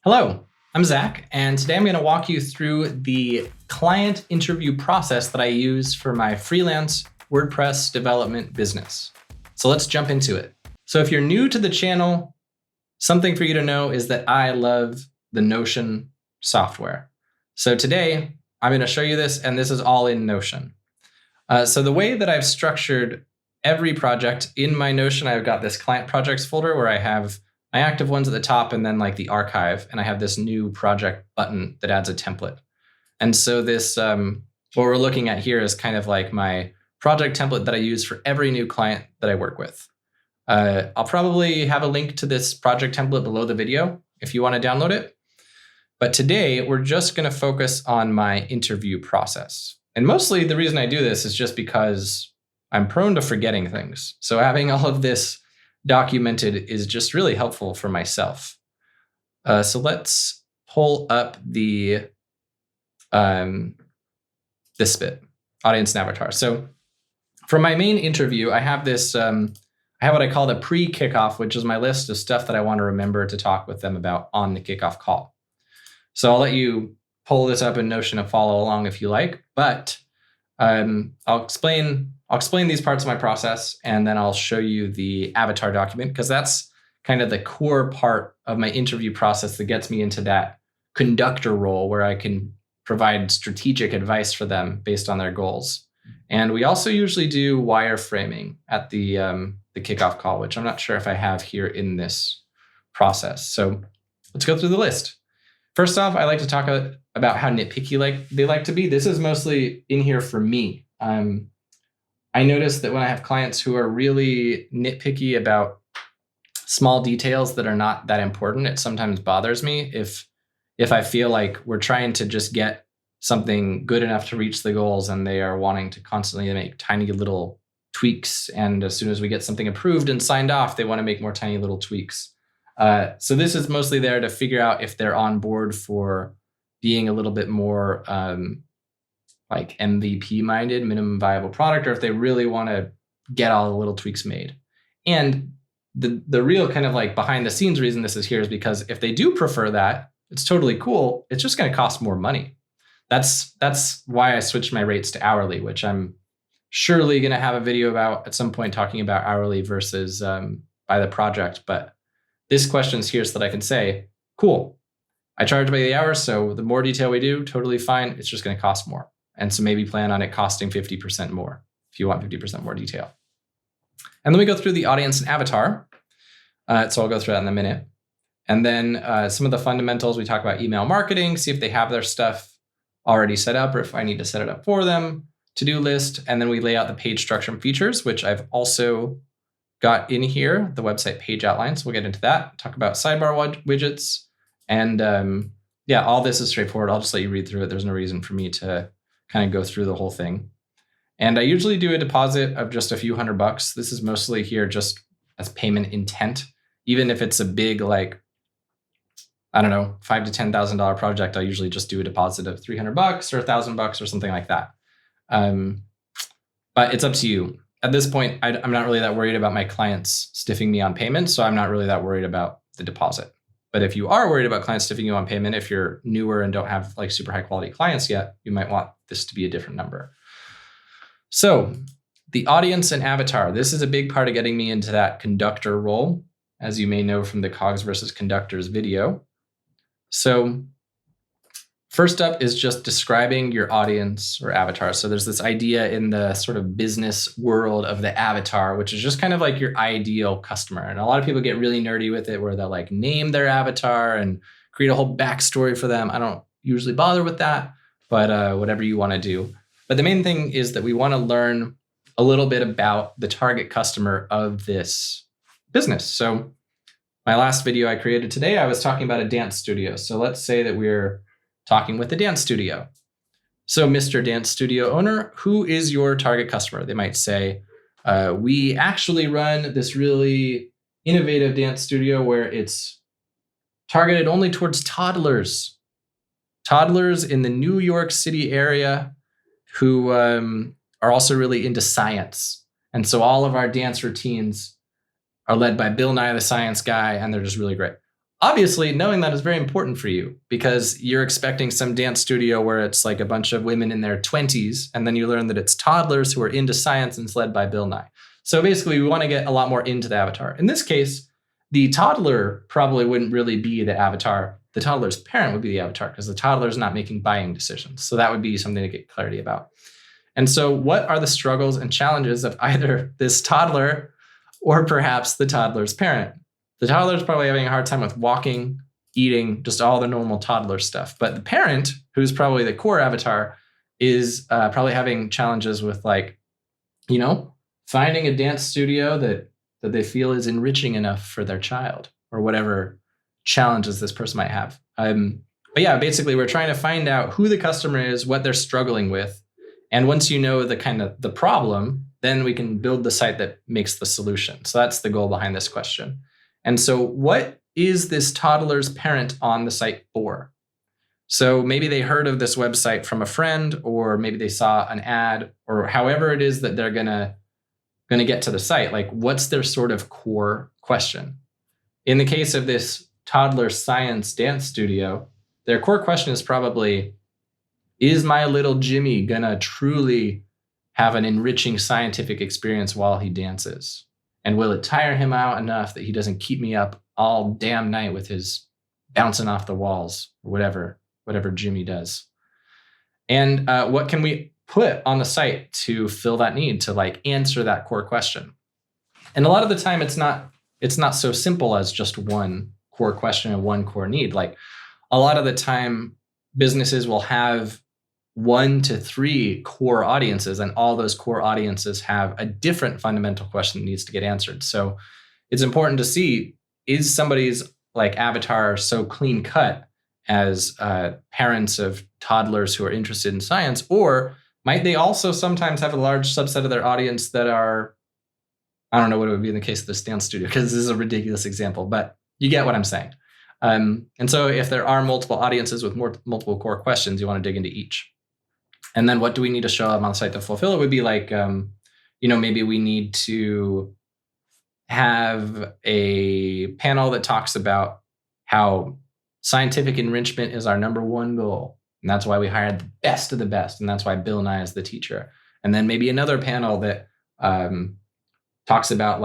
Hello, I'm Zach, and today I'm going to walk you through the client interview process that I use for my freelance WordPress development business. So let's jump into it. So if you're new to the channel, something for you to know is that I love the Notion software. So today I'm going to show you this, and this is all in Notion. So the way that I've structured every project in my Notion, I've got this client projects folder where I have my active ones at the top and then like the archive, and I have this new project button that adds a template. And so this, what we're looking at here is kind of like my project template that I use for every new client that I work with. I'll probably have a link to this project template below the video if you want to download it. But today we're just going to focus on my interview process. And mostly the reason I do this is just because I'm prone to forgetting things. So having all of this documented is just really helpful for myself. So let's pull up this bit, audience and avatar. So for my main interview, I have this, I have what I call the pre-kickoff, which is my list of stuff that I want to remember to talk with them about on the kickoff call. So I'll let you pull this up in Notion and follow along if you like, but I'll explain these parts of my process, and then I'll show you the avatar document, because that's kind of the core part of my interview process that gets me into that conductor role where I can provide strategic advice for them based on their goals. And we also usually do wireframing at the kickoff call, which I'm not sure if I have here in this process. So let's go through the list. First off, I like to talk about how nitpicky they like to be. This is mostly in here for me. I notice that when I have clients who are really nitpicky about small details that are not that important, it sometimes bothers me if I feel like we're trying to just get something good enough to reach the goals and they are wanting to constantly make tiny little tweaks. And as soon as we get something approved and signed off, they want to make more tiny little tweaks. So this is mostly there to figure out if they're on board for being a little bit more like MVP minded, minimum viable product, or if they really want to get all the little tweaks made. And the real kind of like behind the scenes reason this is here is because if they do prefer that, it's totally cool. It's just going to cost more money. That's why I switched my rates to hourly, which I'm surely going to have a video about at some point talking about hourly versus by the project. But this question is here so that I can say, cool, I charge by the hour. So the more detail we do, totally fine. It's just going to cost more. And so maybe plan on it costing 50% more if you want 50% more detail. And then we go through the audience and avatar. So I'll go through that in a minute. And then some of the fundamentals, we talk about email marketing, see if they have their stuff already set up or if I need to set it up for them, to-do list. And then we lay out the page structure and features, which I've also got in here, the website page outlines. We'll get into that, talk about sidebar widgets. And yeah, all this is straightforward. I'll just let you read through it. There's no reason for me to kind of go through the whole thing. And I usually do a deposit of just a few $100. This is mostly here just as payment intent. Even if it's a big, like, I don't know, $5,000 to $10,000 project, I usually just do a deposit of $300 or $1,000 or something like that. But it's up to you. At this point, I'm not really that worried about my clients stiffing me on payment, so I'm not really that worried about the deposit. But if you are worried about clients stiffing you on payment, if you're newer and don't have like super high quality clients yet, you might want this to be a different number. So the audience and avatar, this is a big part of getting me into that conductor role, as you may know from the cogs versus conductors video. So first up is just describing your audience or avatar. So there's this idea in the sort of business world of the avatar, which is just kind of like your ideal customer. And a lot of people get really nerdy with it where they'll like name their avatar and create a whole backstory for them. I don't usually bother with that, but whatever you want to do. But the main thing is that we want to learn a little bit about the target customer of this business. So my last video I created today, I was talking about a dance studio. So let's say that we're talking with the dance studio. So Mr. Dance Studio owner, who is your target customer? They might say, we actually run this really innovative dance studio where it's targeted only towards toddlers in the New York City area who are also really into science. And so all of our dance routines are led by Bill Nye the Science Guy, and they're just really great. obviously, knowing that is very important for you because you're expecting some dance studio where it's like a bunch of women in their 20s, and then you learn that it's toddlers who are into science and it's led by Bill Nye. So basically, we want to get a lot more into the avatar. In this case, the toddler probably wouldn't really be the avatar. The toddler's parent would be the avatar because the toddler is not making buying decisions. So that would be something to get clarity about. And so what are the struggles and challenges of either this toddler or perhaps the toddler's parent? The toddler's probably having a hard time with walking, eating, just all the normal toddler stuff. But the parent, who's probably the core avatar, is probably having challenges with finding a dance studio that they feel is enriching enough for their child or whatever challenges this person might have. But yeah, basically we're trying to find out who the customer is, what they're struggling with. And once you know the problem, then we can build the site that makes the solution. So that's the goal behind this question. And so what is this toddler's parent on the site for? So maybe they heard of this website from a friend, or maybe they saw an ad, or however it is that they're gonna get to the site. Like, what's their sort of core question? In the case of this toddler science dance studio, their core question is probably, is my little Jimmy gonna truly have an enriching scientific experience while he dances? And will it tire him out enough that he doesn't keep me up all damn night with his bouncing off the walls, or whatever Jimmy does? And what can we put on the site to fill that need, to answer that core question? And a lot of the time it's not so simple as just one core question and one core need. Like, a lot of the time businesses will have 1 to 3 core audiences, and all those core audiences have a different fundamental question that needs to get answered. So it's important to see, is somebody's avatar so clean cut as parents of toddlers who are interested in science, or might they also sometimes have a large subset of their audience that are, I don't know what it would be in the case of this dance studio, because this is a ridiculous example, but you get what I'm saying. And so if there are multiple audiences with multiple core questions, you want to dig into each. And then what do we need to show them on the site to fulfill it? Would be maybe we need to have a panel that talks about how scientific enrichment is our number one goal. And that's why we hired the best of the best. And that's why Bill Nye is the teacher. And then maybe another panel that talks about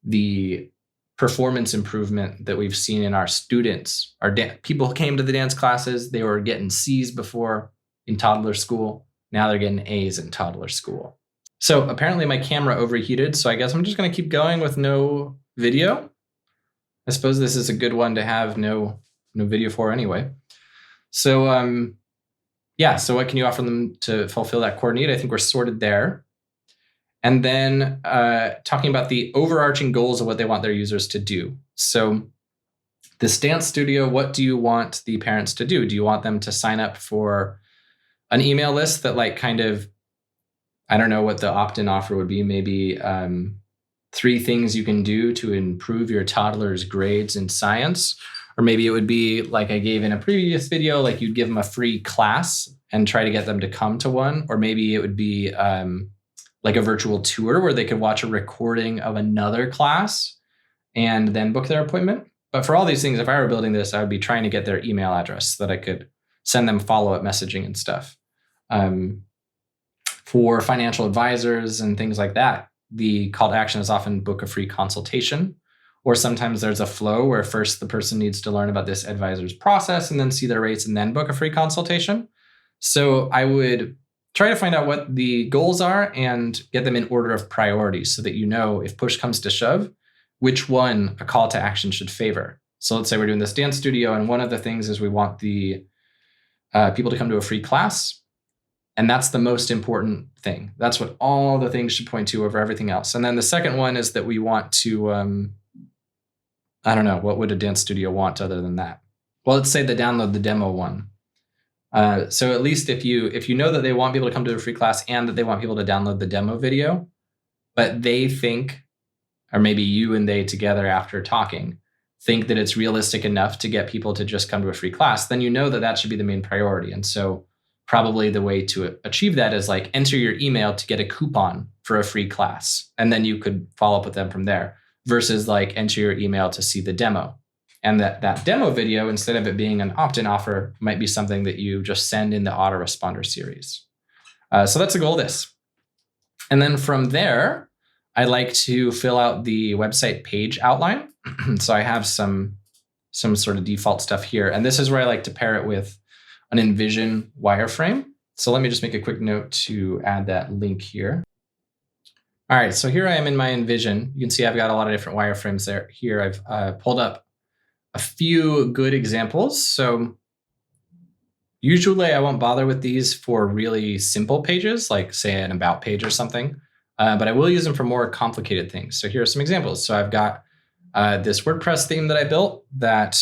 the performance improvement that we've seen in our students. People came to the dance classes, they were getting C's before in toddler school. Now they're getting A's in toddler school. So apparently my camera overheated. So I guess I'm just going to keep going with no video. I suppose this is a good one to have no video for anyway. So so what can you offer them to fulfill that core need? I think we're sorted there. And then talking about the overarching goals of what they want their users to do. So this dance studio, what do you want the parents to do? Do you want them to sign up for an email list that I don't know what the opt-in offer would be, maybe 3 things you can do to improve your toddler's grades in science? Or maybe it would be like I gave in a previous video, you'd give them a free class and try to get them to come to one. Or maybe it would be a virtual tour where they could watch a recording of another class and then book their appointment. But for all these things, if I were building this, I would be trying to get their email address so that I could send them follow-up messaging and stuff. For financial advisors and things like that, the call to action is often book a free consultation. Or sometimes there's a flow where first the person needs to learn about this advisor's process and then see their rates and then book a free consultation. So I would try to find out what the goals are and get them in order of priority so that if push comes to shove, which one a call to action should favor. So let's say we're doing this dance studio, and one of the things is we want the people to come to a free class. And that's the most important thing. That's what all the things should point to over everything else. And then the second one is that we want to, I don't know, what would a dance studio want other than that? Well, let's say the download the demo one. So at least if you know that they want people to come to a free class and that they want people to download the demo video, but they think, or maybe you and they together after talking, think that it's realistic enough to get people to just come to a free class, then you know that should be the main priority. And so probably the way to achieve that is enter your email to get a coupon for a free class. And then you could follow up with them from there versus enter your email to see the demo. And that demo video, instead of it being an opt-in offer, might be something that you just send in the autoresponder series. So that's the goal of this. And then from there, I like to fill out the website page outline. So I have some sort of default stuff here. And this is where I like to pair it with an Envision wireframe. So let me just make a quick note to add that link here. All right, so here I am in my Envision. You can see I've got a lot of different wireframes there. Here I've pulled up a few good examples. So usually I won't bother with these for really simple pages, like say an about page or something, but I will use them for more complicated things. So here are some examples. So I've got this WordPress theme that I built that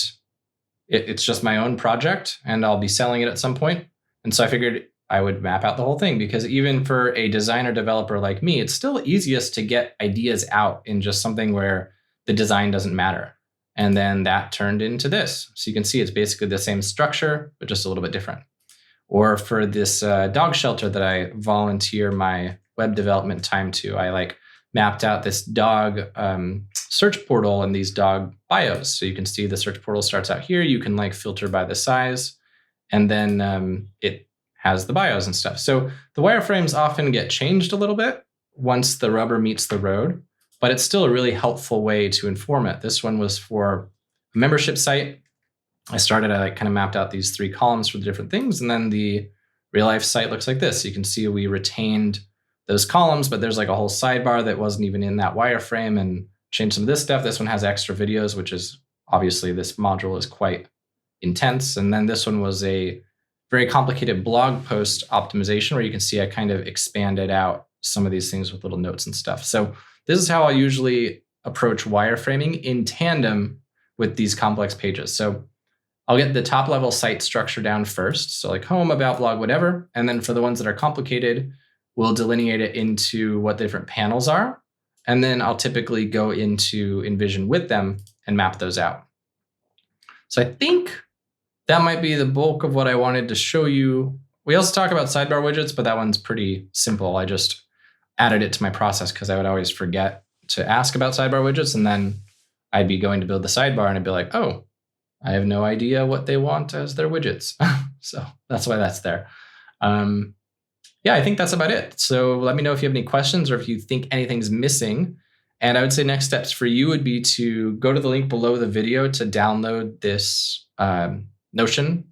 it's just my own project and I'll be selling it at some point. And so I figured I would map out the whole thing because even for a designer developer like me, it's still easiest to get ideas out in just something where the design doesn't matter. And then that turned into this. So you can see it's basically the same structure, but just a little bit different. Or for this dog shelter that I volunteer my web development time to, I mapped out this dog search portal and these dog bios. So you can see the search portal starts out here. You can filter by the size, and then it has the bios and stuff. So the wireframes often get changed a little bit once the rubber meets the road, but it's still a really helpful way to inform it. This one was for a membership site. I kind of mapped out these 3 columns for the different things, and then the real life site looks like this. So you can see we retained those columns, but there's a whole sidebar that wasn't even in that wireframe, and changed some of this stuff. This one has extra videos, which is obviously this module is quite intense. And then this one was a very complicated blog post optimization where you can see I kind of expanded out some of these things with little notes and stuff. So this is how I usually approach wireframing in tandem with these complex pages. So I'll get the top level site structure down first. So home, about, blog, whatever. And then for the ones that are complicated, we'll delineate it into what the different panels are. And then I'll typically go into Envision with them and map those out. So I think that might be the bulk of what I wanted to show you. We also talk about sidebar widgets, but that one's pretty simple. I just added it to my process because I would always forget to ask about sidebar widgets. And then I'd be going to build the sidebar and I'd be like, oh, I have no idea what they want as their widgets. So that's why that's there. Yeah, I think that's about it. So let me know if you have any questions or if you think anything's missing. And I would say next steps for you would be to go to the link below the video to download this Notion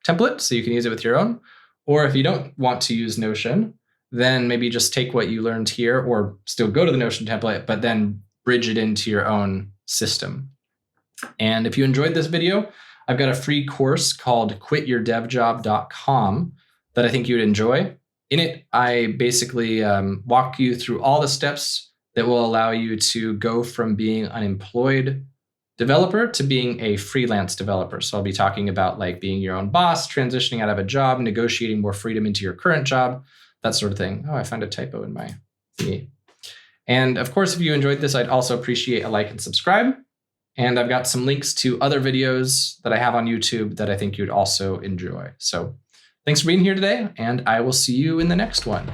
template so you can use it with your own. Or if you don't want to use Notion, then maybe just take what you learned here or still go to the Notion template, but then bridge it into your own system. And if you enjoyed this video, I've got a free course called quityourdevjob.com that I think you'd enjoy. In it, I basically walk you through all the steps that will allow you to go from being an employed developer to being a freelance developer. So I'll be talking about being your own boss, transitioning out of a job, negotiating more freedom into your current job, that sort of thing. Oh, I found a typo in my thingy. And of course, if you enjoyed this, I'd also appreciate a like and subscribe. And I've got some links to other videos that I have on YouTube that I think you'd also enjoy. So thanks for being here today, and I will see you in the next one.